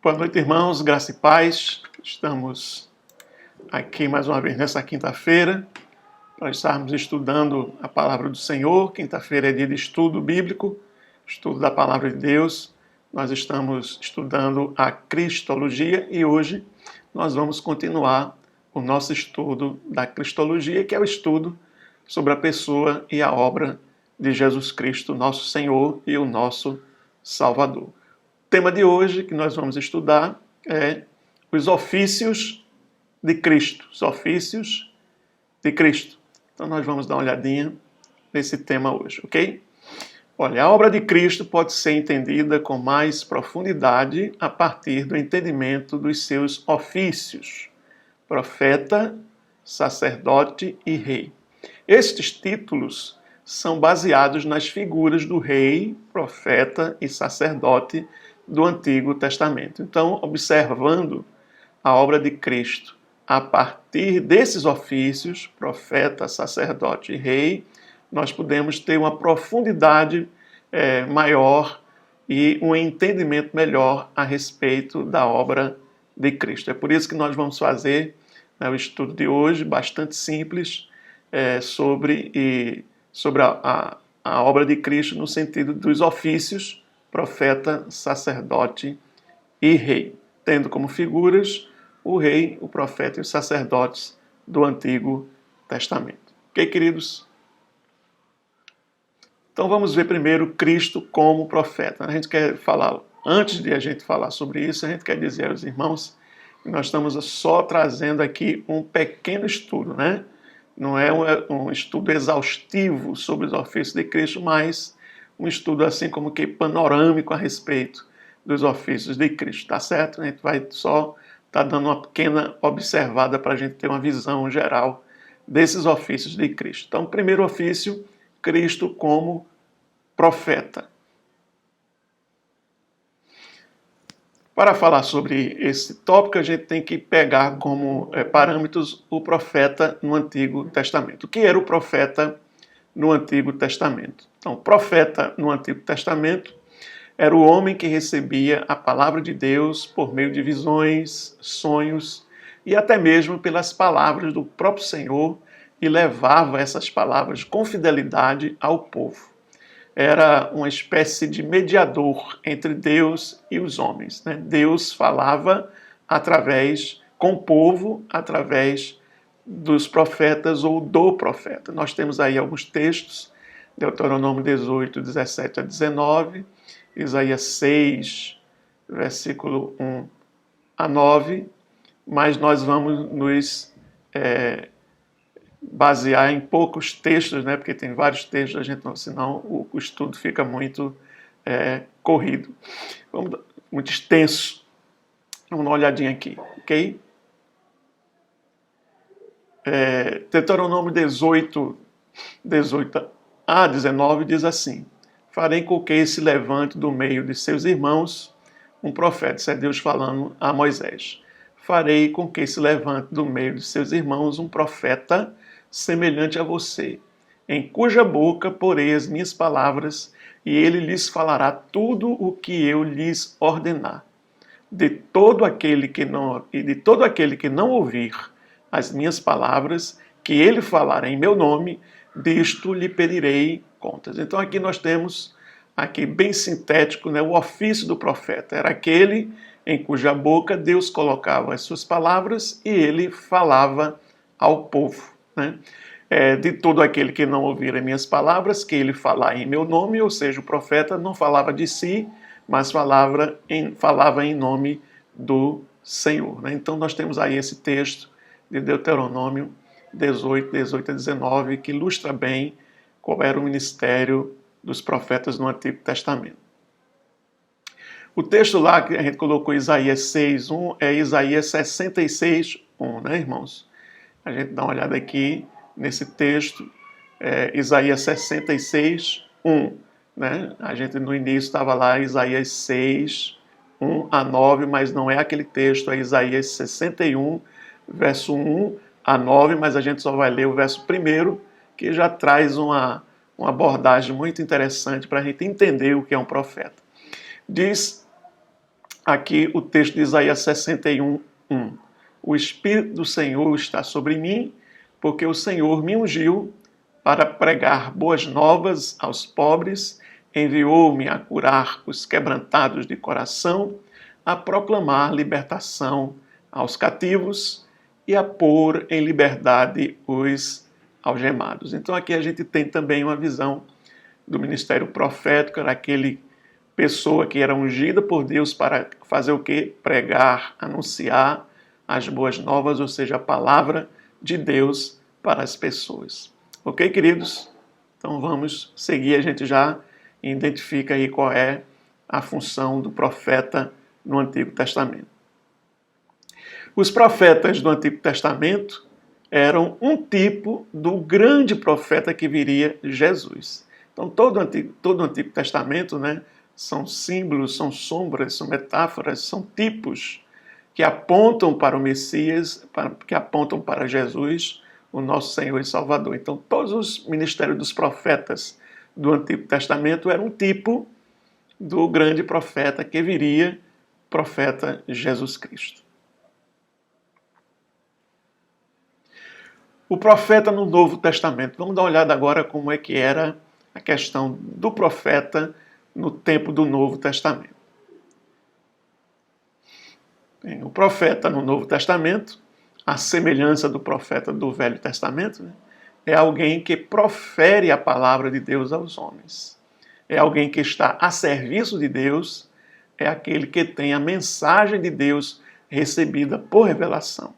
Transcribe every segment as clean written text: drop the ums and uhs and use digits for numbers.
Boa noite, irmãos, graça e paz. Estamos aqui mais uma vez nessa quinta-feira para estarmos estudando a palavra do Senhor. Quinta-feira é dia de estudo bíblico, estudo da palavra de Deus. Nós estamos estudando a Cristologia e hoje nós vamos continuar o nosso estudo da Cristologia, que é o estudo sobre a pessoa e a obra de Jesus Cristo, nosso Senhor e o nosso Salvador. O tema de hoje que nós vamos estudar é os ofícios de Cristo. Os ofícios de Cristo. Então nós vamos dar uma olhadinha nesse tema hoje, ok? Olha, a obra de Cristo pode ser entendida com mais profundidade a partir do entendimento dos seus ofícios: profeta, sacerdote e rei. Estes títulos são baseados nas figuras do rei, profeta e sacerdote do Antigo Testamento. Então, observando a obra de Cristo a partir desses ofícios, profeta, sacerdote e rei, nós podemos ter uma profundidade maior e um entendimento melhor a respeito da obra de Cristo. É por isso que nós vamos fazer o estudo de hoje, bastante simples, sobre a obra de Cristo no sentido dos ofícios, profeta, sacerdote e rei, tendo como figuras o rei, o profeta e os sacerdotes do Antigo Testamento. Ok, queridos? Então vamos ver primeiro Cristo como profeta. A gente quer falar, antes de a gente falar sobre isso, a gente quer dizer aos irmãos que nós estamos só trazendo aqui um pequeno estudo, né? Não é um estudo exaustivo sobre os ofícios de Cristo, mas um estudo assim como que panorâmico a respeito dos ofícios de Cristo, tá certo? A gente vai só estar dando uma pequena observada para a gente ter uma visão geral desses ofícios de Cristo. Então, primeiro ofício, Cristo como profeta. Para falar sobre esse tópico, a gente tem que pegar como parâmetros o profeta no Antigo Testamento. O que era o profeta no Antigo Testamento? Então, o profeta no Antigo Testamento era o homem que recebia a palavra de Deus por meio de visões, sonhos e até mesmo pelas palavras do próprio Senhor e levava essas palavras com fidelidade ao povo. Era uma espécie de mediador entre Deus e os homens, né? Deus falava com o povo através dos profetas ou do profeta. Nós temos aí alguns textos, Deuteronômio 18, 17 a 19, Isaías 6, versículo 1 a 9, mas nós vamos nos basear em poucos textos, né? Porque tem vários textos, senão o estudo fica muito corrido. Muito extenso. Vamos dar uma olhadinha aqui, ok? Deuteronômio 18 a 19 diz assim: farei com que se levante do meio de seus irmãos um profeta. Isso é Deus falando a Moisés. Farei com que se levante do meio de seus irmãos um profeta semelhante a você, em cuja boca porei as minhas palavras, e ele lhes falará tudo o que eu lhes ordenar. De todo aquele que não ouvir as minhas palavras, que ele falar em meu nome, disto lhe pedirei contas. Então aqui nós temos, aqui bem sintético, né, o ofício do profeta. Era aquele em cuja boca Deus colocava as suas palavras e ele falava ao povo, né? De todo aquele que não ouvir as minhas palavras, que ele falar em meu nome, ou seja, o profeta não falava de si, mas falava em nome do Senhor, né? Então nós temos aí esse texto de Deuteronômio 18 a 19, que ilustra bem qual era o ministério dos profetas no Antigo Testamento. O texto lá que a gente colocou, Isaías 6:1, é Isaías 66:1, né, irmãos? A gente dá uma olhada aqui nesse texto, Isaías 66:1, né? A gente no início estava lá, Isaías 6:1 a 9, mas não é aquele texto, é Isaías 61, verso 1 a 9, mas a gente só vai ler o verso 1, que já traz uma abordagem muito interessante para a gente entender o que é um profeta. Diz aqui o texto de Isaías 61, 1. O Espírito do Senhor está sobre mim, porque o Senhor me ungiu para pregar boas novas aos pobres, enviou-me a curar os quebrantados de coração, a proclamar libertação aos cativos e a pôr em liberdade os algemados. Então aqui a gente tem também uma visão do ministério profético, daquele pessoa que era ungida por Deus para fazer o quê? Pregar, anunciar as boas novas, ou seja, a palavra de Deus para as pessoas. Ok, queridos? Então vamos seguir, a gente já identifica aí qual é a função do profeta no Antigo Testamento. Os profetas do Antigo Testamento eram um tipo do grande profeta que viria, Jesus. Então todo o Antigo Testamento, né, são símbolos, são sombras, são metáforas, são tipos que apontam para o Messias, que apontam para Jesus, o nosso Senhor e Salvador. Então todos os ministérios dos profetas do Antigo Testamento eram um tipo do grande profeta que viria, profeta Jesus Cristo. O profeta no Novo Testamento. Vamos dar uma olhada agora como é que era a questão do profeta no tempo do Novo Testamento. Bem, o profeta no Novo Testamento, a semelhança do profeta do Velho Testamento, né, é alguém que profere a palavra de Deus aos homens. É alguém que está a serviço de Deus, é aquele que tem a mensagem de Deus recebida por revelação.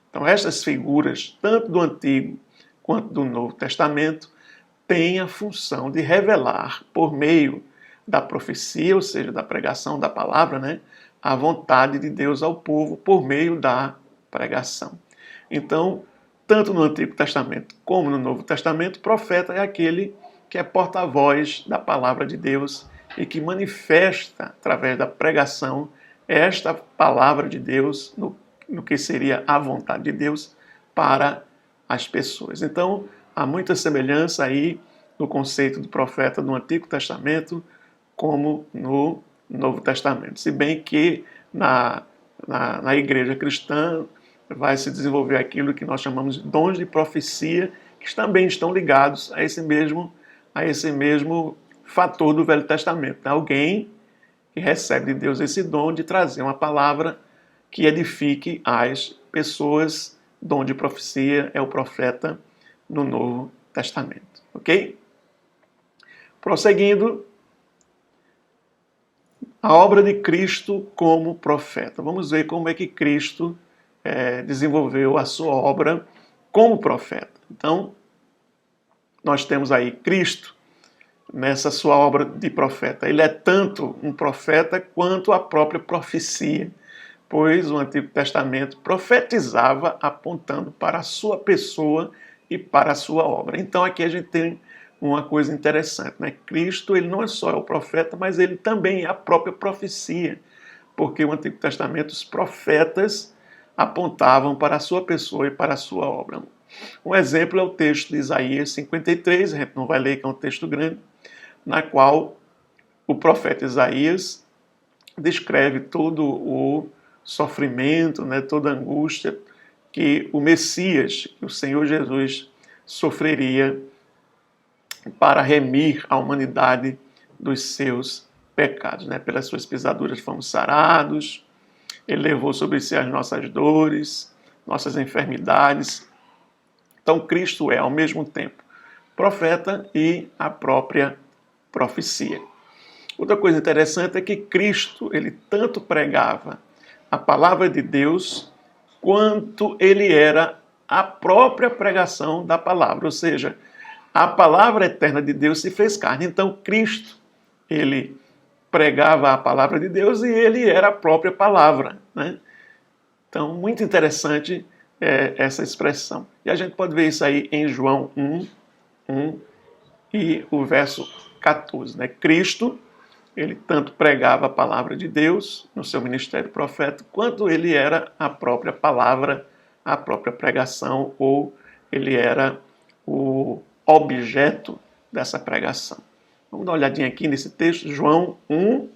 Então, estas figuras, tanto do Antigo quanto do Novo Testamento, têm a função de revelar, por meio da profecia, ou seja, da pregação da palavra, né, a vontade de Deus ao povo por meio da pregação. Então, tanto no Antigo Testamento como no Novo Testamento, o profeta é aquele que é porta-voz da palavra de Deus e que manifesta, através da pregação, esta palavra de Deus no que seria a vontade de Deus para as pessoas. Então, há muita semelhança aí no conceito do profeta no Antigo Testamento como no Novo Testamento. Se bem que na igreja cristã vai se desenvolver aquilo que nós chamamos de dons de profecia, que também estão ligados a esse mesmo fator do Velho Testamento. Alguém que recebe de Deus esse dom de trazer uma palavra que edifique as pessoas. Dom de profecia é o profeta no Novo Testamento. Ok? Prosseguindo, a obra de Cristo como profeta. Vamos ver como é que Cristo desenvolveu a sua obra como profeta. Então, nós temos aí Cristo nessa sua obra de profeta. Ele é tanto um profeta quanto a própria profecia, pois o Antigo Testamento profetizava apontando para a sua pessoa e para a sua obra. Então aqui a gente tem uma coisa interessante, né? Cristo, ele não é só o profeta, mas ele também é a própria profecia, porque o Antigo Testamento, os profetas apontavam para a sua pessoa e para a sua obra. Um exemplo é o texto de Isaías 53, a gente não vai ler, que é um texto grande, na qual o profeta Isaías descreve todo o sofrimento, né, toda a angústia que o Messias, o Senhor Jesus, sofreria para remir a humanidade dos seus pecados. Né? Pelas suas pisaduras fomos sarados, ele levou sobre si as nossas dores, nossas enfermidades. Então Cristo é, ao mesmo tempo, profeta e a própria profecia. Outra coisa interessante é que Cristo, ele tanto pregava a palavra de Deus, quanto ele era a própria pregação da palavra, ou seja, a palavra eterna de Deus se fez carne. Então Cristo, ele pregava a palavra de Deus e ele era a própria palavra, né? Então, muito interessante essa expressão. E a gente pode ver isso aí em João 1 e o verso 14, né? Cristo, ele tanto pregava a palavra de Deus no seu ministério profético, quanto ele era a própria palavra, a própria pregação, ou ele era o objeto dessa pregação. Vamos dar uma olhadinha aqui nesse texto, João 1,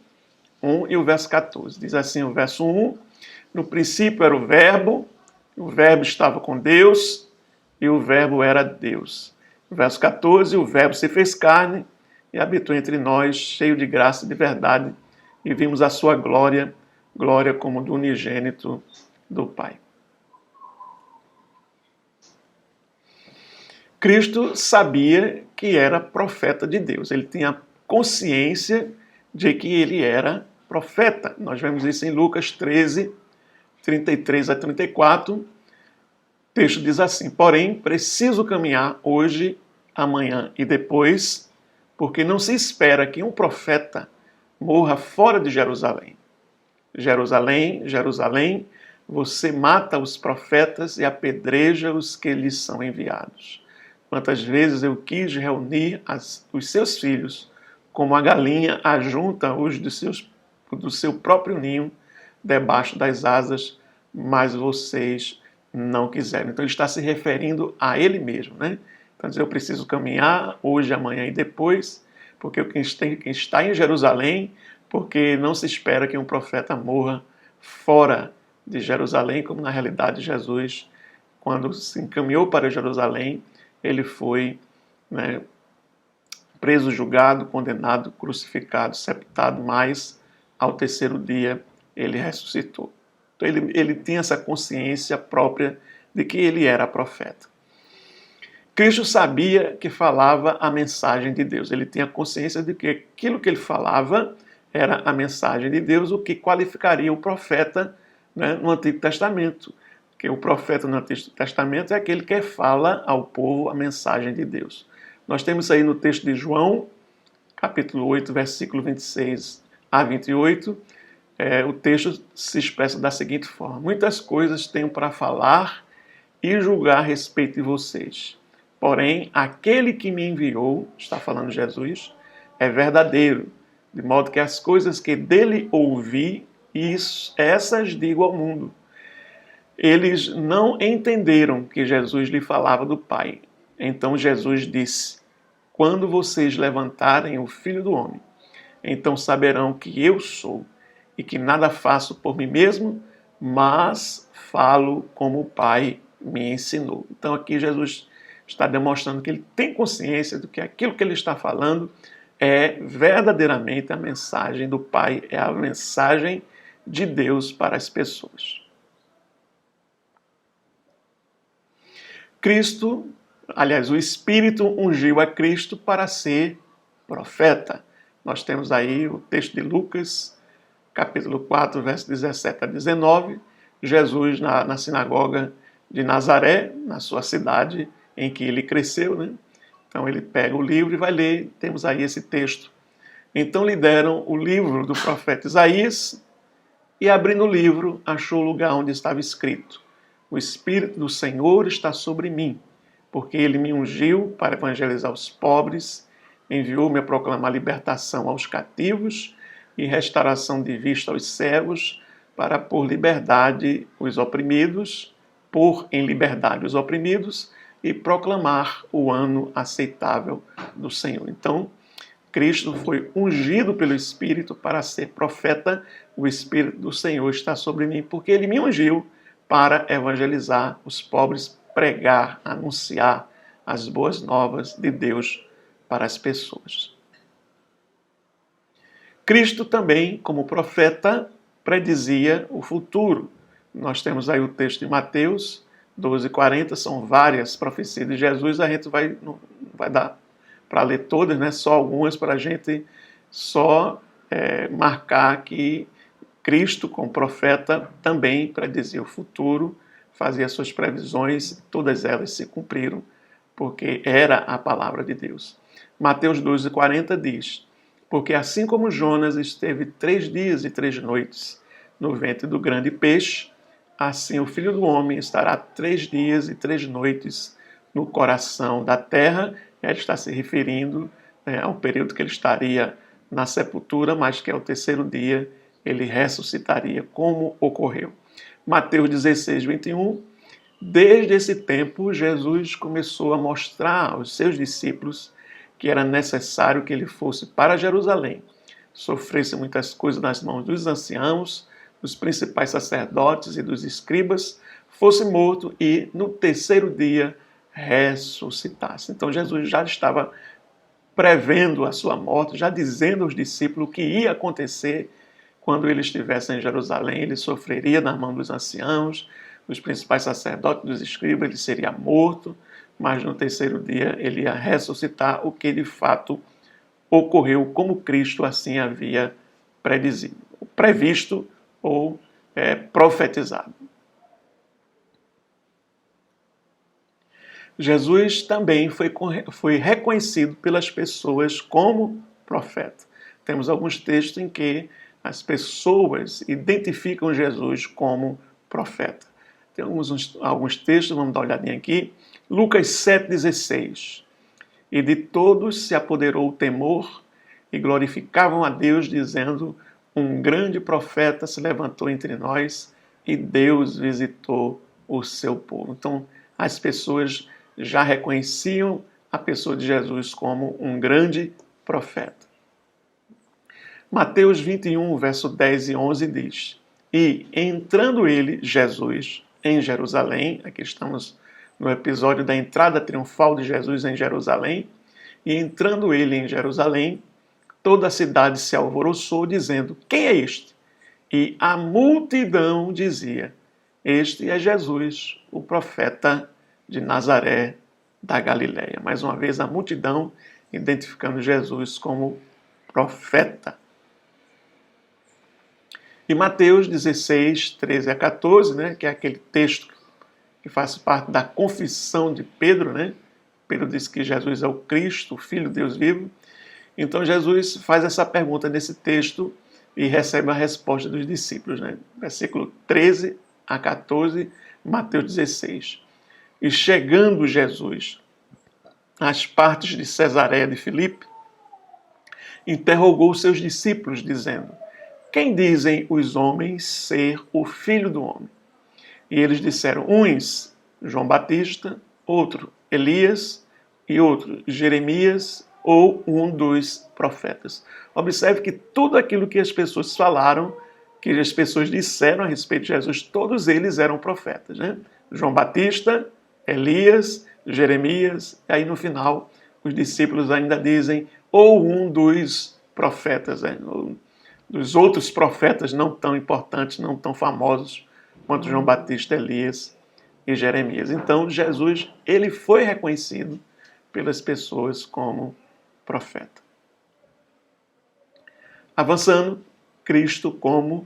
1 e o verso 14. Diz assim o verso 1, no princípio era o Verbo estava com Deus e o Verbo era Deus. No verso 14, o Verbo se fez carne e habitou entre nós, cheio de graça e de verdade, e vimos a sua glória, glória como do unigênito do Pai. Cristo sabia que era profeta de Deus. Ele tinha consciência de que ele era profeta. Nós vemos isso em Lucas 13, 33 a 34. O texto diz assim: porém, preciso caminhar hoje, amanhã e depois, porque não se espera que um profeta morra fora de Jerusalém. Jerusalém, Jerusalém, você mata os profetas e apedreja os que lhes são enviados. Quantas vezes eu quis reunir os seus filhos, como a galinha ajunta os do seu próprio ninho debaixo das asas, mas vocês não quiseram. Então ele está se referindo a ele mesmo, né? Então eu preciso caminhar hoje, amanhã e depois, porque quem está em Jerusalém, porque não se espera que um profeta morra fora de Jerusalém, como na realidade Jesus, quando se encaminhou para Jerusalém, ele foi, né, preso, julgado, condenado, crucificado, sepultado, mas ao terceiro dia ele ressuscitou. Então ele tinha essa consciência própria de que ele era profeta. Cristo sabia que falava a mensagem de Deus. Ele tinha consciência de que aquilo que ele falava era a mensagem de Deus, o que qualificaria o profeta, né, no Antigo Testamento. Porque o profeta no Antigo Testamento é aquele que fala ao povo a mensagem de Deus. Nós temos aí no texto de João, capítulo 8, versículo 26 a 28, o texto se expressa da seguinte forma: muitas coisas tenho para falar e julgar a respeito de vocês. Porém, aquele que me enviou, está falando Jesus, é verdadeiro, de modo que as coisas que dele ouvi, essas digo ao mundo. Eles não entenderam que Jesus lhe falava do Pai. Então Jesus disse: quando vocês levantarem o Filho do Homem, então saberão que eu sou, e que nada faço por mim mesmo, mas falo como o Pai me ensinou. Então aqui Jesus está demonstrando que ele tem consciência de que aquilo que ele está falando é verdadeiramente a mensagem do Pai, é a mensagem de Deus para as pessoas. Cristo, aliás, o Espírito ungiu a Cristo para ser profeta. Nós temos aí o texto de Lucas, capítulo 4, verso 17 a 19, Jesus na sinagoga de Nazaré, na sua cidade em que ele cresceu, né? Então ele pega o livro e vai ler, temos aí esse texto. Então lhe deram o livro do profeta Isaías e, abrindo o livro, achou o lugar onde estava escrito: o Espírito do Senhor está sobre mim, porque ele me ungiu para evangelizar os pobres, enviou-me a proclamar libertação aos cativos e restauração de vista aos cegos, para pôr em liberdade os oprimidos e proclamar o ano aceitável do Senhor. Então, Cristo foi ungido pelo Espírito para ser profeta. O Espírito do Senhor está sobre mim, porque ele me ungiu para evangelizar os pobres, pregar, anunciar as boas novas de Deus para as pessoas. Cristo também, como profeta, predizia o futuro. Nós temos aí o texto de Mateus 12:40, são várias profecias de Jesus, a gente não vai dar para ler todas, né? Só algumas para a gente só marcar que Cristo, como profeta, também predizia o futuro, fazia suas previsões, todas elas se cumpriram, porque era a palavra de Deus. Mateus 12:40 diz: porque assim como Jonas esteve 3 dias e 3 noites no ventre do grande peixe, assim o Filho do Homem estará 3 dias e 3 noites no coração da terra. Ele está se referindo ao período que ele estaria na sepultura, mas que ao terceiro dia ele ressuscitaria, como ocorreu. Mateus 16:21, desde esse tempo Jesus começou a mostrar aos seus discípulos que era necessário que ele fosse para Jerusalém, sofresse muitas coisas nas mãos dos anciãos, dos principais sacerdotes e dos escribas, fosse morto e no terceiro dia ressuscitasse. Então Jesus já estava prevendo a sua morte, já dizendo aos discípulos o que ia acontecer quando ele estivesse em Jerusalém. Ele sofreria na mão dos anciãos, dos principais sacerdotes, dos escribas, ele seria morto, mas no terceiro dia ele ia ressuscitar, o que de fato ocorreu como Cristo assim havia previsto ou profetizado. Jesus também foi reconhecido pelas pessoas como profeta. Temos alguns textos em que as pessoas identificam Jesus como profeta. Tem alguns textos, vamos dar uma olhadinha aqui. Lucas 7,16. E de todos se apoderou o temor e glorificavam a Deus, dizendo: um grande profeta se levantou entre nós e Deus visitou o seu povo. Então, as pessoas já reconheciam a pessoa de Jesus como um grande profeta. Mateus 21, verso 10 e 11 diz: E entrando ele, Jesus, em Jerusalém, aqui estamos no episódio da entrada triunfal de Jesus em Jerusalém, e entrando ele em Jerusalém, toda a cidade se alvoroçou, dizendo: quem é este? E a multidão dizia: este é Jesus, o profeta de Nazaré da Galileia. Mais uma vez, a multidão identificando Jesus como profeta. E Mateus 16, 13 a 14, né, que é aquele texto que faz parte da confissão de Pedro, né? Pedro diz que Jesus é o Cristo, o Filho de Deus vivo. Então Jesus faz essa pergunta nesse texto e recebe a resposta dos discípulos, né? Versículo 13 a 14, Mateus 16. E chegando Jesus às partes de Cesareia de Filipe, interrogou seus discípulos, dizendo: quem dizem os homens ser o Filho do Homem? E eles disseram: uns, João Batista, outro, Elias, e outro, Jeremias, ou um dos profetas. Observe que tudo aquilo que as pessoas falaram, que as pessoas disseram a respeito de Jesus, todos eles eram profetas, né? João Batista, Elias, Jeremias, e aí no final os discípulos ainda dizem: ou um dos profetas, né? Dos outros profetas não tão importantes, não tão famosos quanto João Batista, Elias e Jeremias. Então Jesus, ele foi reconhecido pelas pessoas como profeta. Avançando, Cristo como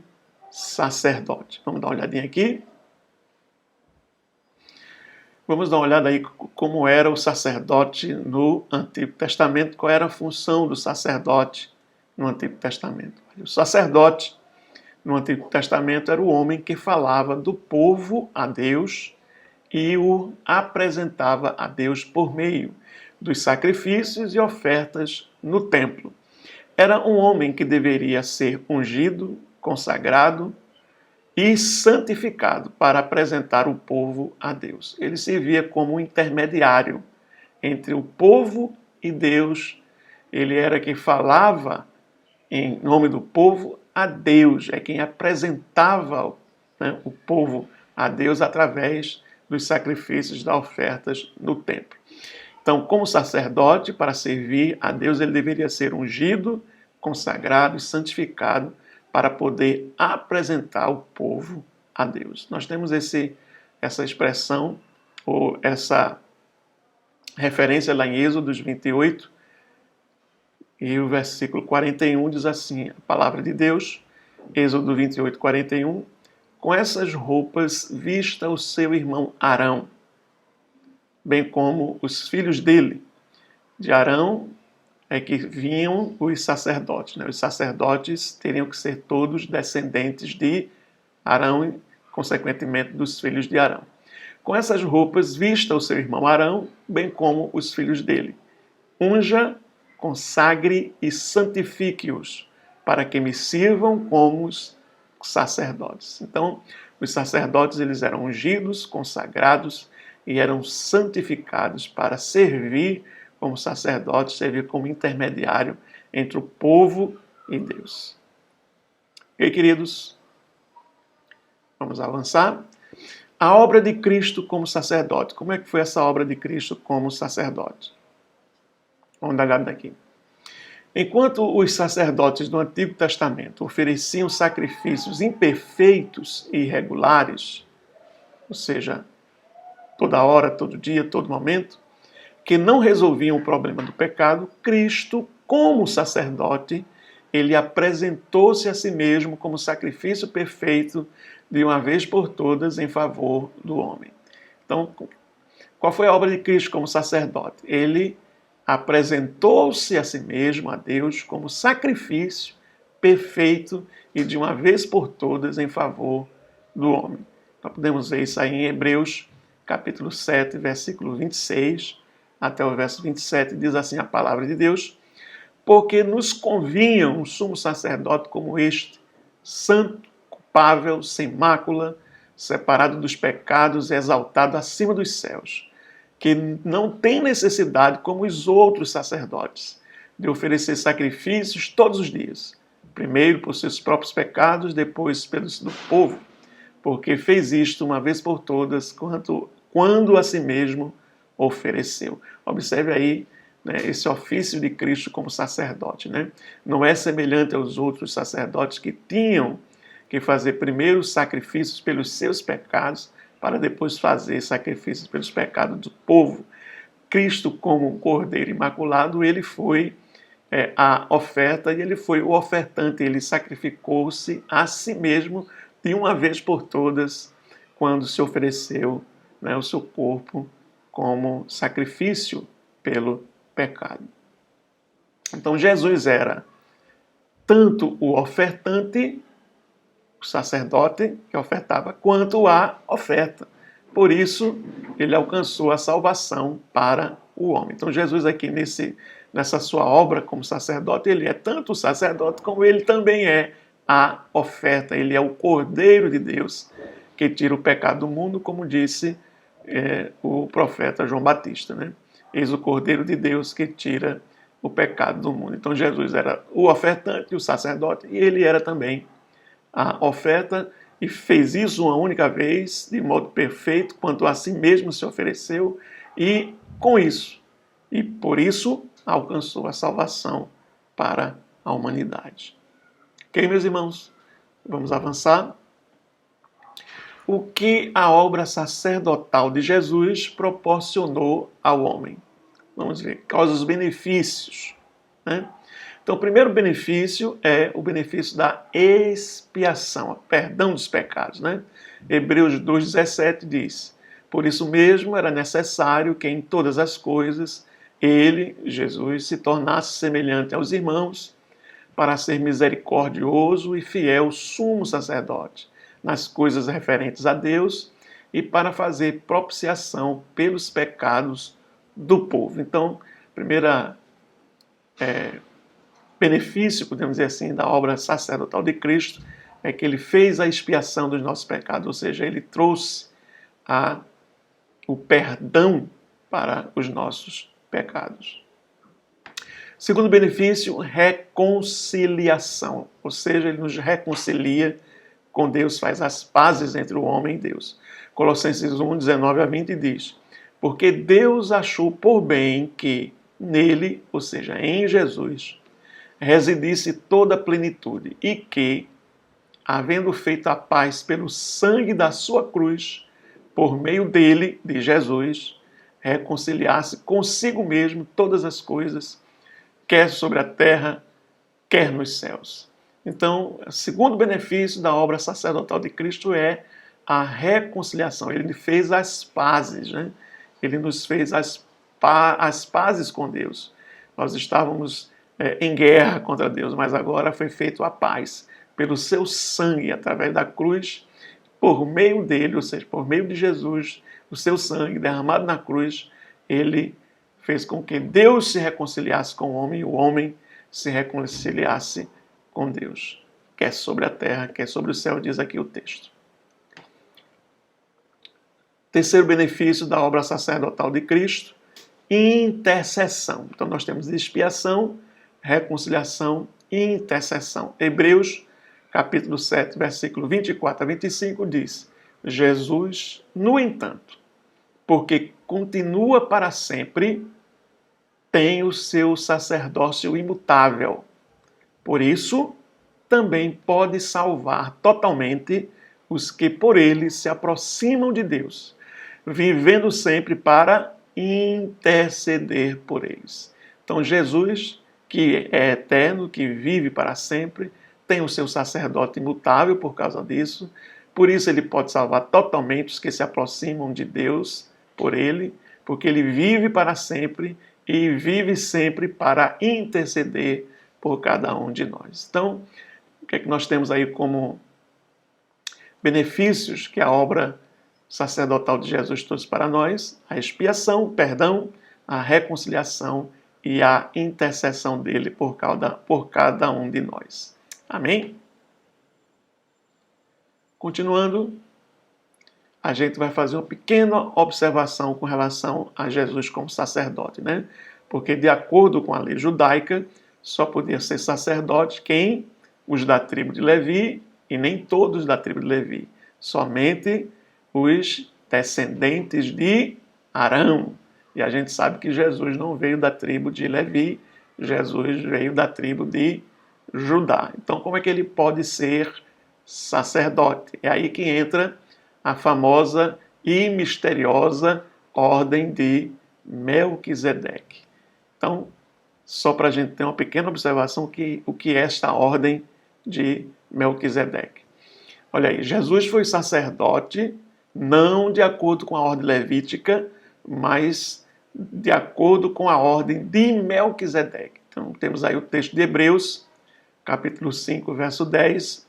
sacerdote. Vamos dar uma olhadinha aqui. Vamos dar uma olhada aí como era o sacerdote no Antigo Testamento, qual era a função do sacerdote no Antigo Testamento. O sacerdote no Antigo Testamento era o homem que falava do povo a Deus e o apresentava a Deus por meio dos sacrifícios e ofertas no templo. Era um homem que deveria ser ungido, consagrado e santificado para apresentar o povo a Deus. Ele servia como um intermediário entre o povo e Deus. Ele era quem falava em nome do povo a Deus, é quem apresentava, né, o povo a Deus através dos sacrifícios, das ofertas no templo. Então, como sacerdote, para servir a Deus, ele deveria ser ungido, consagrado e santificado para poder apresentar o povo a Deus. Nós temos essa expressão, ou essa referência lá em Êxodo 28, e o versículo 41 diz assim, a palavra de Deus, Êxodo 28, 41, com essas roupas vista o seu irmão Arão, bem como os filhos dele. De Arão é que vinham os sacerdotes, né? Os sacerdotes teriam que ser todos descendentes de Arão e, consequentemente, dos filhos de Arão. Com essas roupas vista o seu irmão Arão, bem como os filhos dele. Unja, consagre e santifique-os, para que me sirvam como os sacerdotes. Então, os sacerdotes eles eram ungidos, consagrados e eram santificados para servir como sacerdotes, servir como intermediário entre o povo e Deus. E queridos, vamos avançar. A obra de Cristo como sacerdote. Como é que foi essa obra de Cristo como sacerdote? Vamos dar uma olhada aqui. Enquanto os sacerdotes do Antigo Testamento ofereciam sacrifícios imperfeitos e irregulares, ou seja, toda hora, todo dia, todo momento, que não resolviam o problema do pecado, Cristo, como sacerdote, ele apresentou-se a si mesmo como sacrifício perfeito de uma vez por todas em favor do homem. Então, qual foi a obra de Cristo como sacerdote? Ele apresentou-se a si mesmo, a Deus, como sacrifício perfeito e de uma vez por todas em favor do homem. Nós podemos ver isso aí em Hebreus, capítulo 7, versículo 26 até o verso 27, diz assim a palavra de Deus: porque nos convinha um sumo sacerdote como este, santo, culpável, sem mácula, separado dos pecados e exaltado acima dos céus, que não tem necessidade, como os outros sacerdotes, de oferecer sacrifícios todos os dias, primeiro por seus próprios pecados, depois pelos do povo, porque fez isto uma vez por todas, quando a si mesmo ofereceu. Observe aí, né, esse ofício de Cristo como sacerdote. Né? Não é semelhante aos outros sacerdotes que tinham que fazer primeiro sacrifícios pelos seus pecados, para depois fazer sacrifícios pelos pecados do povo. Cristo, como um cordeiro imaculado, ele foi a oferta e ele foi o ofertante. Ele sacrificou-se a si mesmo de uma vez por todas, quando se ofereceu, né, o seu corpo como sacrifício pelo pecado. Então Jesus era tanto o ofertante, o sacerdote que ofertava, quanto a oferta. Por isso, ele alcançou a salvação para o homem. Então Jesus aqui nessa sua obra como sacerdote, ele é tanto o sacerdote como ele também é a oferta. Ele é o Cordeiro de Deus que tira o pecado do mundo, como disse o profeta João Batista, né? Eis o Cordeiro de Deus que tira o pecado do mundo. Então Jesus era o ofertante, o sacerdote, e ele era também a oferta, e fez isso uma única vez, de modo perfeito, quanto a si mesmo se ofereceu, e com isso, e por isso, alcançou a salvação para a humanidade. Ok, meus irmãos? Vamos avançar. O que a obra sacerdotal de Jesus proporcionou ao homem? Vamos ver, quais os benefícios, né? Então, o primeiro benefício é o benefício da expiação, o perdão dos pecados, né? Hebreus 2,17 diz: por isso mesmo era necessário que em todas as coisas ele, Jesus, se tornasse semelhante aos irmãos, para ser misericordioso e fiel sumo sacerdote nas coisas referentes a Deus e para fazer propiciação pelos pecados do povo. Então, primeira benefício, podemos dizer assim, da obra sacerdotal de Cristo é que ele fez a expiação dos nossos pecados, ou seja, ele trouxe o perdão para os nossos pecados. Segundo benefício, reconciliação, ou seja, ele nos reconcilia com Deus, faz as pazes entre o homem e Deus. Colossenses 1, 19 a 20 diz: porque Deus achou por bem que nele, ou seja, em Jesus, residisse toda a plenitude e que, havendo feito a paz pelo sangue da sua cruz, por meio dele, de Jesus, reconciliasse consigo mesmo todas as coisas, quer sobre a terra, quer nos céus. Então, o segundo benefício da obra sacerdotal de Cristo é a reconciliação. Ele fez as pazes, né? Ele nos fez as pazes com Deus. Nós estávamos em guerra contra Deus, mas agora foi feito a paz pelo seu sangue, através da cruz, por meio dele, ou seja, por meio de Jesus, o seu sangue derramado na cruz, ele fez com que Deus se reconciliasse com o homem e o homem se reconciliasse com Deus. Quer sobre a terra, quer sobre o céu, diz aqui o texto. Terceiro benefício da obra sacerdotal de Cristo, intercessão. Então nós temos expiação, reconciliação, intercessão. Hebreus, capítulo 7, versículo 24 a 25 diz: Jesus, no entanto, porque continua para sempre, tem o seu sacerdócio imutável. Por isso, também pode salvar totalmente os que por ele se aproximam de Deus, vivendo sempre para interceder por eles. Então, Jesus, que é eterno, que vive para sempre, tem o seu sacerdote imutável por causa disso. Por isso, ele pode salvar totalmente os que se aproximam de Deus por ele, porque ele vive para sempre e vive sempre para interceder por cada um de nós. Então, o que é que nós temos aí como benefícios que a obra sacerdotal de Jesus trouxe para nós? A expiação, o perdão, a reconciliação e a intercessão dele por cada um de nós. Amém? Continuando, a gente vai fazer uma pequena observação com relação a Jesus como sacerdote, né? Porque de acordo com a lei judaica, só podia ser sacerdote quem? Os da tribo de Levi, e nem todos da tribo de Levi, somente os descendentes de Arão. E a gente sabe que Jesus não veio da tribo de Levi, Jesus veio da tribo de Judá. Então, como é que ele pode ser sacerdote? É aí que entra a famosa e misteriosa ordem de Melquisedeque. Então, só para a gente ter uma pequena observação o que é esta ordem de Melquisedeque. Olha aí, Jesus foi sacerdote não de acordo com a ordem levítica, mas de acordo com a ordem de Melquisedeque. Então, temos aí o texto de Hebreus, capítulo 5, verso 10.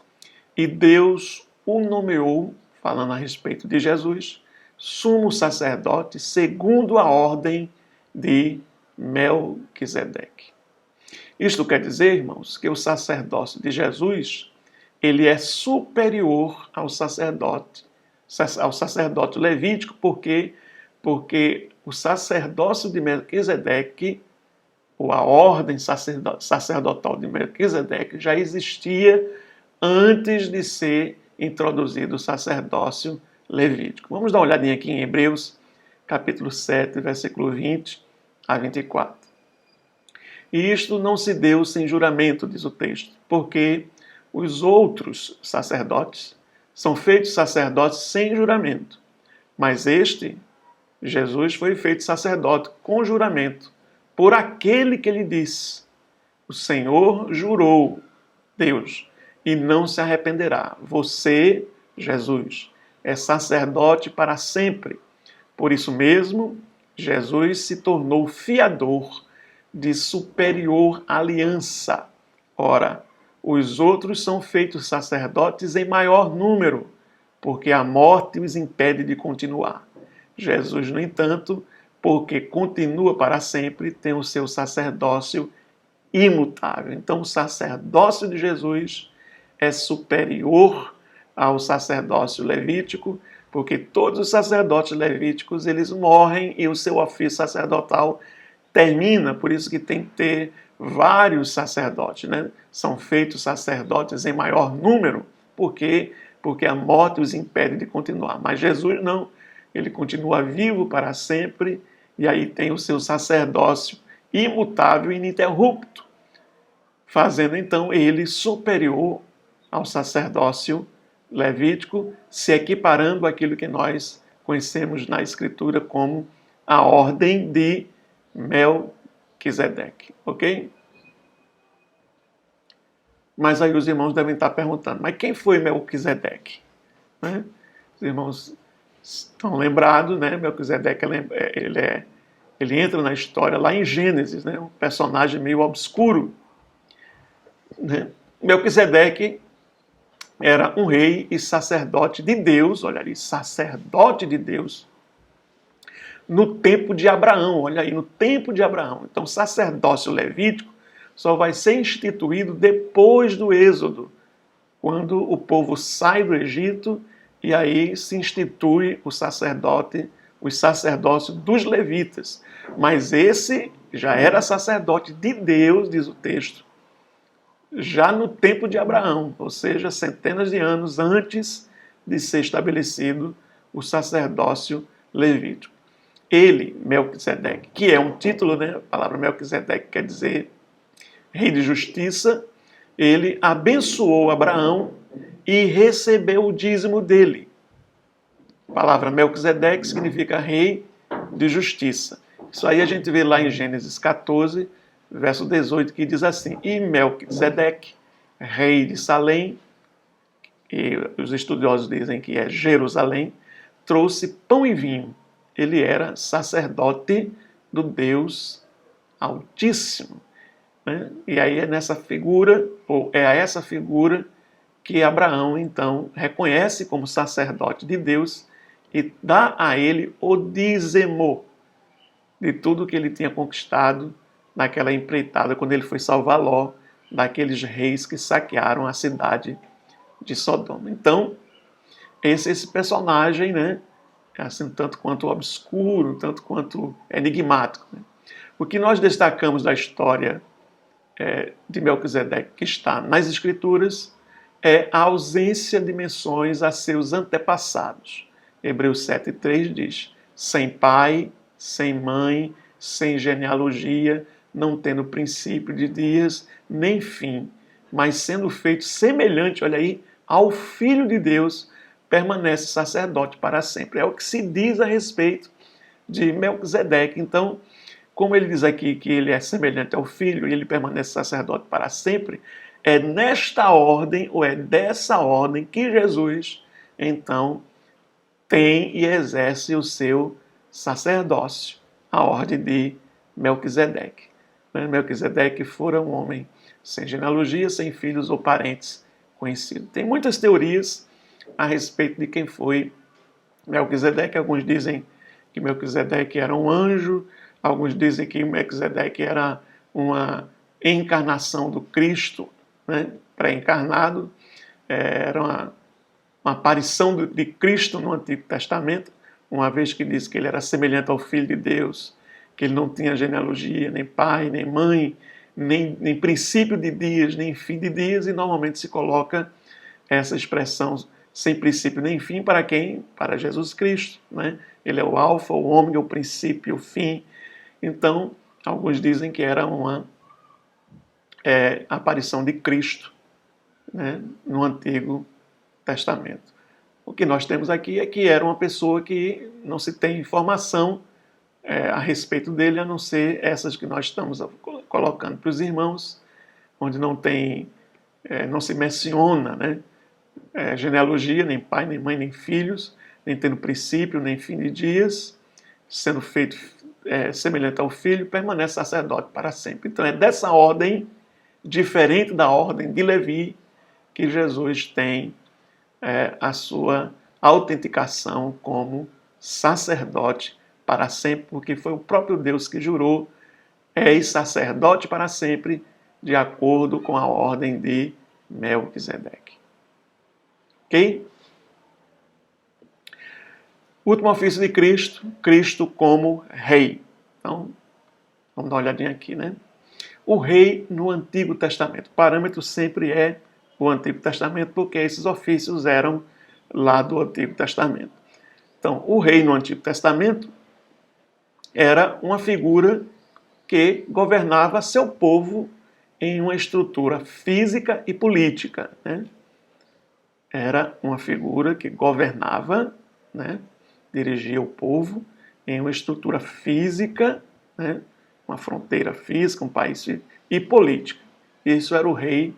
E Deus o nomeou, falando a respeito de Jesus, sumo sacerdote segundo a ordem de Melquisedeque. Isto quer dizer, irmãos, que o sacerdócio de Jesus, ele é superior ao sacerdote levítico, porque o sacerdócio de Melquisedeque, ou a ordem sacerdotal de Melquisedeque, já existia antes de ser introduzido o sacerdócio levítico. Vamos dar uma olhadinha aqui em Hebreus, capítulo 7, versículo 20 a 24. E isto não se deu sem juramento, diz o texto, porque os outros sacerdotes são feitos sacerdotes sem juramento, mas este, Jesus, foi feito sacerdote com juramento, por aquele que lhe disse: o Senhor jurou, Deus, e não se arrependerá. Você, Jesus, é sacerdote para sempre. Por isso mesmo, Jesus se tornou fiador de superior aliança. Ora, os outros são feitos sacerdotes em maior número, porque a morte os impede de continuar. Jesus, no entanto, porque continua para sempre, tem o seu sacerdócio imutável. Então, o sacerdócio de Jesus é superior ao sacerdócio levítico, porque todos os sacerdotes levíticos, eles morrem e o seu ofício sacerdotal termina, por isso que tem que ter vários sacerdotes, né? São feitos sacerdotes em maior número, porque a morte os impede de continuar. Mas Jesus não, ele continua vivo para sempre, e aí tem o seu sacerdócio imutável e ininterrupto, fazendo então ele superior ao sacerdócio levítico, se equiparando àquilo que nós conhecemos na Escritura como a ordem de Melquisedeque, ok? Mas aí os irmãos devem estar perguntando, mas quem foi Melquisedeque? Né? Os irmãos estão lembrados, né? Melquisedeque, ele entra na história lá em Gênesis, né? Um personagem meio obscuro. Né? Melquisedeque era um rei e sacerdote de Deus, olha ali, sacerdote de Deus, no tempo de Abraão, olha aí, no tempo de Abraão. Então, o sacerdócio levítico só vai ser instituído depois do Êxodo, quando o povo sai do Egito e aí se institui os sacerdócios dos levitas. Mas esse já era sacerdote de Deus, diz o texto, já no tempo de Abraão, ou seja, centenas de anos antes de ser estabelecido o sacerdócio levítico. Ele, Melquisedeque, que é um título, né? A palavra Melquisedeque quer dizer rei de justiça, ele abençoou Abraão e recebeu o dízimo dele. A palavra Melquisedeque significa rei de justiça. Isso aí a gente vê lá em Gênesis 14, verso 18, que diz assim: E Melquisedeque, rei de Salém, e os estudiosos dizem que é Jerusalém, trouxe pão e vinho. Ele era sacerdote do Deus Altíssimo. Né? E aí é nessa figura, ou é a essa figura, que Abraão, então, reconhece como sacerdote de Deus e dá a ele o dízimo de tudo que ele tinha conquistado naquela empreitada, quando ele foi salvar Ló, daqueles reis que saquearam a cidade de Sodoma. Então, esse personagem, né, é assim, tanto quanto obscuro, tanto quanto enigmático. Né? O que nós destacamos da história de Melquisedeque, que está nas Escrituras, é a ausência de menções a seus antepassados. Hebreus 7,3 diz: sem pai, sem mãe, sem genealogia, não tendo princípio de dias, nem fim, mas sendo feito semelhante, olha aí, ao Filho de Deus, permanece sacerdote para sempre. É o que se diz a respeito de Melquisedeque. Então, como ele diz aqui que ele é semelhante ao Filho e ele permanece sacerdote para sempre, é nesta ordem, ou é dessa ordem, que Jesus, então, tem e exerce o seu sacerdócio, a ordem de Melquisedeque. Melquisedeque fora um homem sem genealogia, sem filhos ou parentes conhecidos. Tem muitas teorias a respeito de quem foi Melquisedeque. Alguns dizem que Melquisedeque era um anjo, alguns dizem que Melquisedeque era uma encarnação do Cristo, né, pré-encarnado, era uma aparição de Cristo no Antigo Testamento, uma vez que diz que ele era semelhante ao Filho de Deus, que ele não tinha genealogia, nem pai, nem mãe, nem princípio de dias, nem fim de dias, e normalmente se coloca essa expressão sem princípio nem fim para quem? Para Jesus Cristo. Né? Ele é o alfa, o ômega, o princípio, o fim. Então, alguns dizem que era uma aparição de Cristo, né, no Antigo Testamento. O que nós temos aqui é que era uma pessoa que não se tem informação a respeito dele, a não ser essas que nós estamos colocando para os irmãos, onde não tem, não se menciona, né, genealogia, nem pai, nem mãe, nem filhos, nem tendo princípio, nem fim de dias, sendo feito semelhante ao Filho, permanece sacerdote para sempre. Então é dessa ordem, diferente da ordem de Levi, que Jesus tem a sua autenticação como sacerdote para sempre, porque foi o próprio Deus que jurou: és sacerdote para sempre, de acordo com a ordem de Melquisedeque. Ok? Último ofício de Cristo, Cristo como rei. Então, vamos dar uma olhadinha aqui, né? O rei no Antigo Testamento. O parâmetro sempre é o Antigo Testamento, porque esses ofícios eram lá do Antigo Testamento. Então, o rei no Antigo Testamento era uma figura que governava seu povo em uma estrutura física e política. Né? Era uma figura que governava, né, dirigia o povo em uma estrutura física, né, uma fronteira física, um país físico, e política. Isso era o rei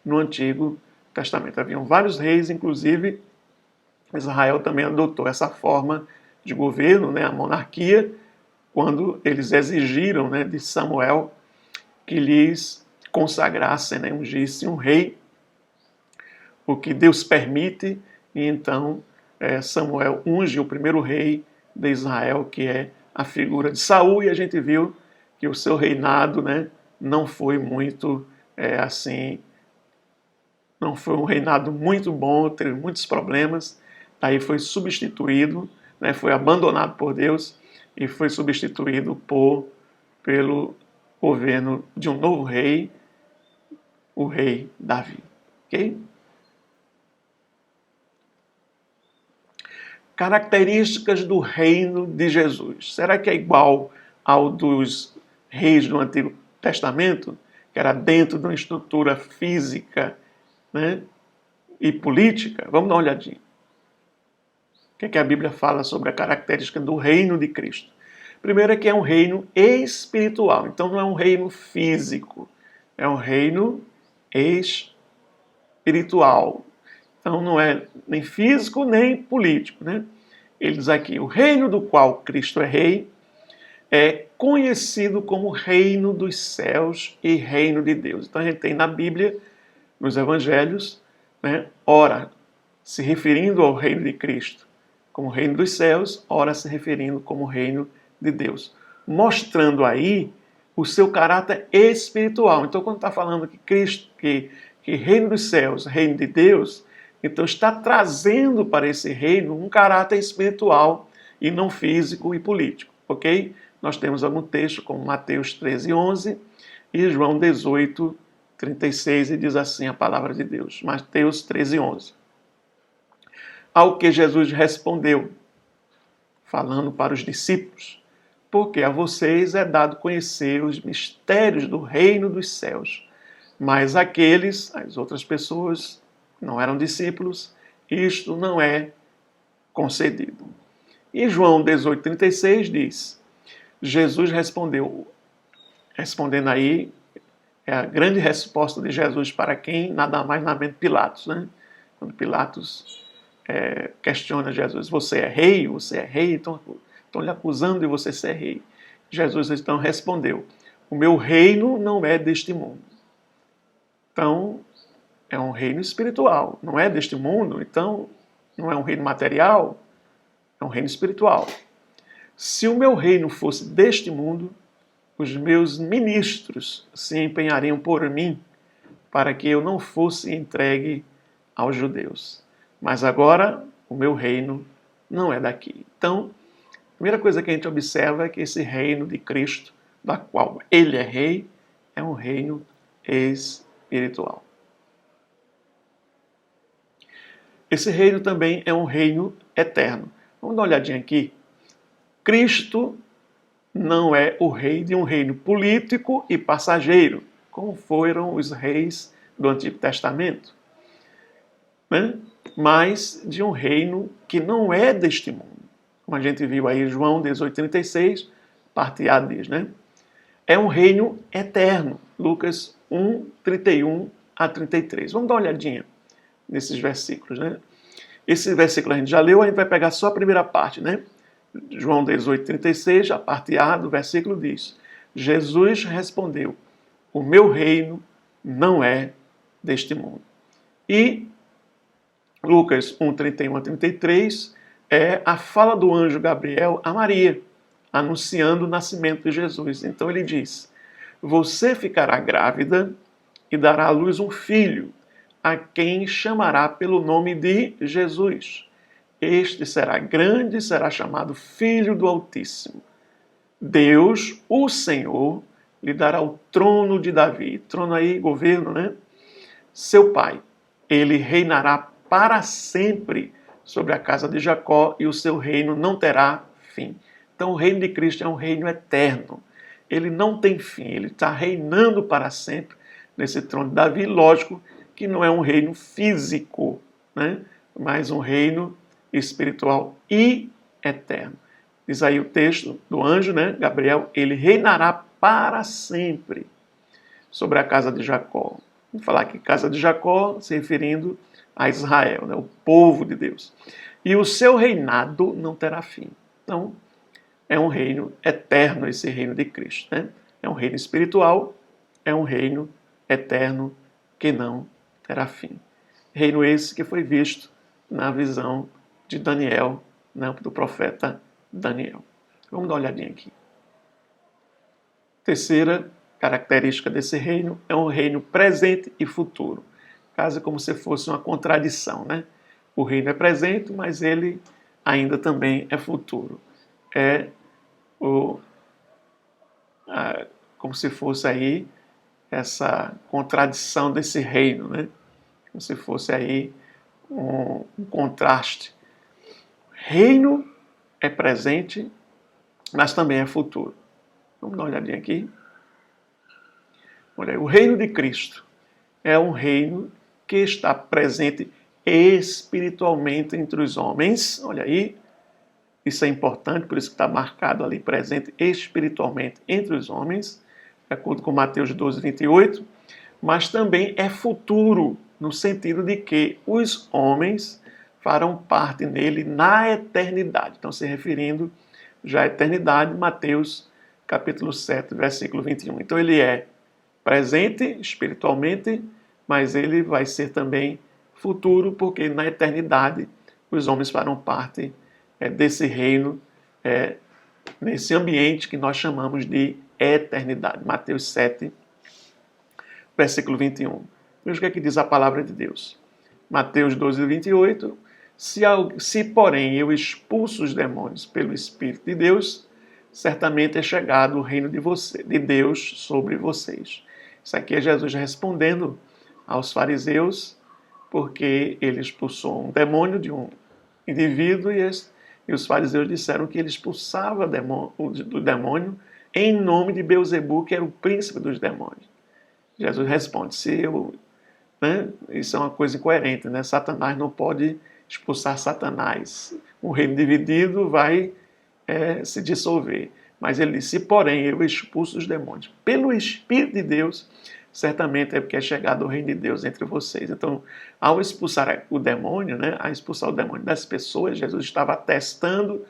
no Antigo Testamento. Haviam vários reis, inclusive Israel também adotou essa forma de governo, né, a monarquia, quando eles exigiram, né, de Samuel que lhes consagrassem, né, ungissem um rei, o que Deus permite, e então Samuel unge o primeiro rei de Israel, que é a figura de Saul, e a gente viu que o seu reinado, né, não foi muito assim, não foi um reinado muito bom, teve muitos problemas, aí foi substituído, né, foi abandonado por Deus e foi substituído pelo governo de um novo rei, o rei Davi. Ok? Características do reino de Jesus. Será que é igual ao dos reis do Antigo Testamento, que era dentro de uma estrutura física, né, e política? Vamos dar uma olhadinha. O que é que a Bíblia fala sobre a característica do reino de Cristo? Primeiro é que é um reino espiritual, então não é um reino físico, é um reino espiritual. Então não é nem físico nem político, né? Ele diz aqui, o reino do qual Cristo é rei é conhecido como reino dos céus e reino de Deus. Então a gente tem na Bíblia, nos evangelhos, né, ora se referindo ao reino de Cristo como reino dos céus, ora se referindo como reino de Deus, mostrando aí o seu caráter espiritual. Então quando está falando que Cristo, que reino dos céus, reino de Deus, então está trazendo para esse reino um caráter espiritual e não físico e político, ok? Nós temos algum texto como Mateus 13:11 e João 18:36 e diz assim a palavra de Deus. Mateus 13:11. Ao que Jesus respondeu, falando para os discípulos, porque a vocês é dado conhecer os mistérios do reino dos céus, mas aqueles, as outras pessoas, não eram discípulos, isto não é concedido. E João 18:36 diz, Jesus respondeu, respondendo aí, é a grande resposta de Jesus para quem? Nada mais, nada menos Pilatos, né? Quando Pilatos questiona Jesus, você é rei? Você é rei? Estão lhe acusando de você ser rei. Jesus então respondeu, o meu reino não é deste mundo. Então, é um reino espiritual, não é deste mundo, então não é um reino material, é um reino espiritual. Se o meu reino fosse deste mundo, os meus ministros se empenhariam por mim para que eu não fosse entregue aos judeus. Mas agora o meu reino não é daqui. Então, a primeira coisa que a gente observa é que esse reino de Cristo, da qual ele é rei, é um reino espiritual. Esse reino também é um reino eterno. Vamos dar uma olhadinha aqui. Cristo não é o rei de um reino político e passageiro, como foram os reis do Antigo Testamento, né? Mas de um reino que não é deste mundo. Como a gente viu aí, João 18:36, parte A diz, né? É um reino eterno. Lucas 1:31 a 33. Vamos dar uma olhadinha nesses versículos, né? Esse versículo a gente já leu, a gente vai pegar só a primeira parte, né? João 18:36, a parte A do versículo diz, Jesus respondeu, o meu reino não é deste mundo. E Lucas 1:31 a 33 é a fala do anjo Gabriel a Maria, anunciando o nascimento de Jesus. Então ele diz, você ficará grávida e dará à luz um filho, a quem chamará pelo nome de Jesus. Este será grande e será chamado Filho do Altíssimo. Deus, o Senhor, lhe dará o trono de Davi. Trono aí, governo, né? Seu pai. Ele reinará para sempre sobre a casa de Jacó e o seu reino não terá fim. Então o reino de Cristo é um reino eterno. Ele não tem fim, ele está reinando para sempre nesse trono de Davi. Lógico que não é um reino físico, né? Mas um reino espiritual e eterno. Diz aí o texto do anjo, né? Gabriel, ele reinará para sempre sobre a casa de Jacó. Vamos falar que casa de Jacó, se referindo a Israel, né? O povo de Deus. E o seu reinado não terá fim. Então, é um reino eterno esse reino de Cristo, né? É um reino espiritual, é um reino eterno que não terá fim. Reino esse que foi visto na visão de Daniel, né, do profeta Daniel. Vamos dar uma olhadinha aqui. Terceira característica desse reino é um reino presente e futuro. Quase como se fosse uma contradição, né? O reino é presente, mas ele ainda também é futuro. É como se fosse aí essa contradição desse reino, né? Como se fosse aí um contraste. Reino é presente, mas também é futuro. Vamos dar uma olhadinha aqui. Olha, o reino de Cristo é um reino que está presente espiritualmente entre os homens. Olha aí, isso é importante, por isso que está marcado ali, presente espiritualmente entre os homens, de acordo com Mateus 12, 28, mas também é futuro, no sentido de que os homens farão parte nele na eternidade. Então, se referindo já à eternidade, Mateus capítulo 7, versículo 21. Então, ele é presente espiritualmente, mas ele vai ser também futuro, porque na eternidade os homens farão parte desse reino, nesse ambiente que nós chamamos de eternidade. Mateus 7, versículo 21. Veja o que é que diz a palavra de Deus. Mateus 12, 28. Se porém eu expulso os demônios pelo Espírito de Deus, certamente é chegado o reino de Deus sobre vocês. Isso aqui é Jesus respondendo aos fariseus, porque ele expulsou um demônio de um indivíduo e os fariseus disseram que ele expulsava do demônio em nome de Beelzebu, que era o príncipe dos demônios. Jesus responde, isso é uma coisa incoerente, né? Satanás não pode expulsar Satanás. Um reino dividido vai se dissolver. Mas ele disse, porém, eu expulso os demônios pelo Espírito de Deus, certamente é porque é chegado o reino de Deus entre vocês. Então, ao expulsar o demônio, a expulsar o demônio das pessoas, Jesus estava atestando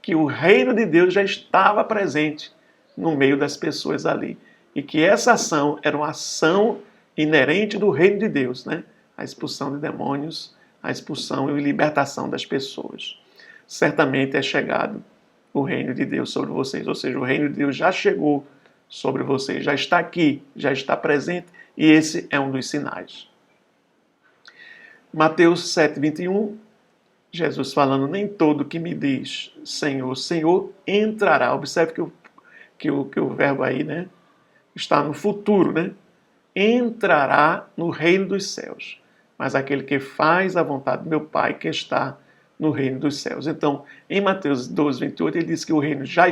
que o reino de Deus já estava presente no meio das pessoas ali. E que essa ação era uma ação inerente do reino de Deus, a expulsão de demônios, a expulsão e libertação das pessoas. Certamente é chegado o reino de Deus sobre vocês, ou seja, o reino de Deus já chegou sobre vocês, já está aqui, já está presente, e esse é um dos sinais. Mateus 7, 21, Jesus falando, nem todo que me diz Senhor, Senhor, entrará. Observe que o verbo aí, está no futuro, entrará no reino dos céus, mas aquele que faz a vontade do meu Pai que está no reino dos céus. Então, em Mateus 12, 28, ele diz que o reino já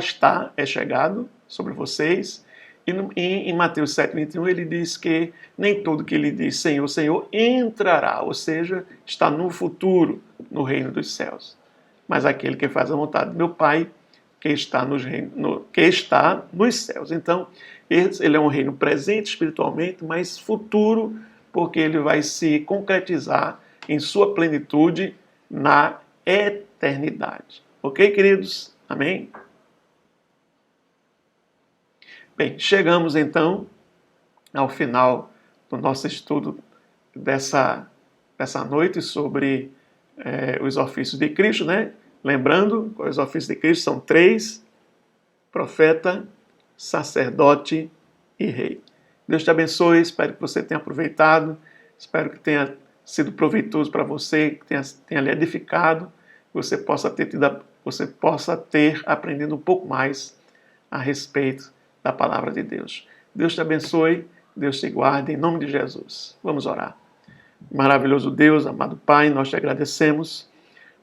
é chegado sobre vocês, e em Mateus 7, 21, ele diz que nem todo que ele diz Senhor, Senhor, entrará, ou seja, está no futuro, no reino dos céus. Mas aquele que faz a vontade do meu Pai que está nos céus. Então, ele é um reino presente espiritualmente, mas futuro, porque ele vai se concretizar em sua plenitude na eternidade. Ok, queridos? Amém? Bem, chegamos então ao final do nosso estudo dessa noite sobre os ofícios de Cristo, Lembrando, os ofícios de Cristo são 3, profeta, sacerdote e rei. Deus te abençoe, espero que você tenha aproveitado, espero que tenha sido proveitoso para você, que tenha lhe edificado, que você possa ter aprendido um pouco mais a respeito da palavra de Deus. Deus te abençoe, Deus te guarde, em nome de Jesus. Vamos orar. Maravilhoso Deus, amado Pai, nós te agradecemos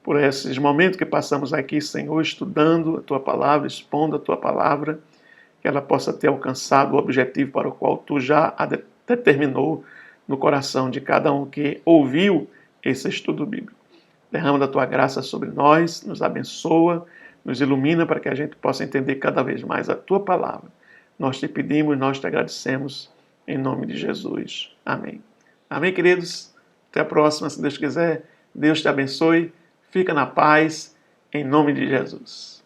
por esses momentos que passamos aqui, Senhor, estudando a Tua palavra, expondo a Tua palavra, que ela possa ter alcançado o objetivo para o qual Tu já a determinou no coração de cada um que ouviu esse estudo bíblico. Derrama da Tua graça sobre nós, nos abençoa, nos ilumina para que a gente possa entender cada vez mais a Tua palavra. Nós te pedimos, nós te agradecemos, em nome de Jesus. Amém. Amém, queridos? Até a próxima, se Deus quiser. Deus te abençoe. Fica na paz, em nome de Jesus.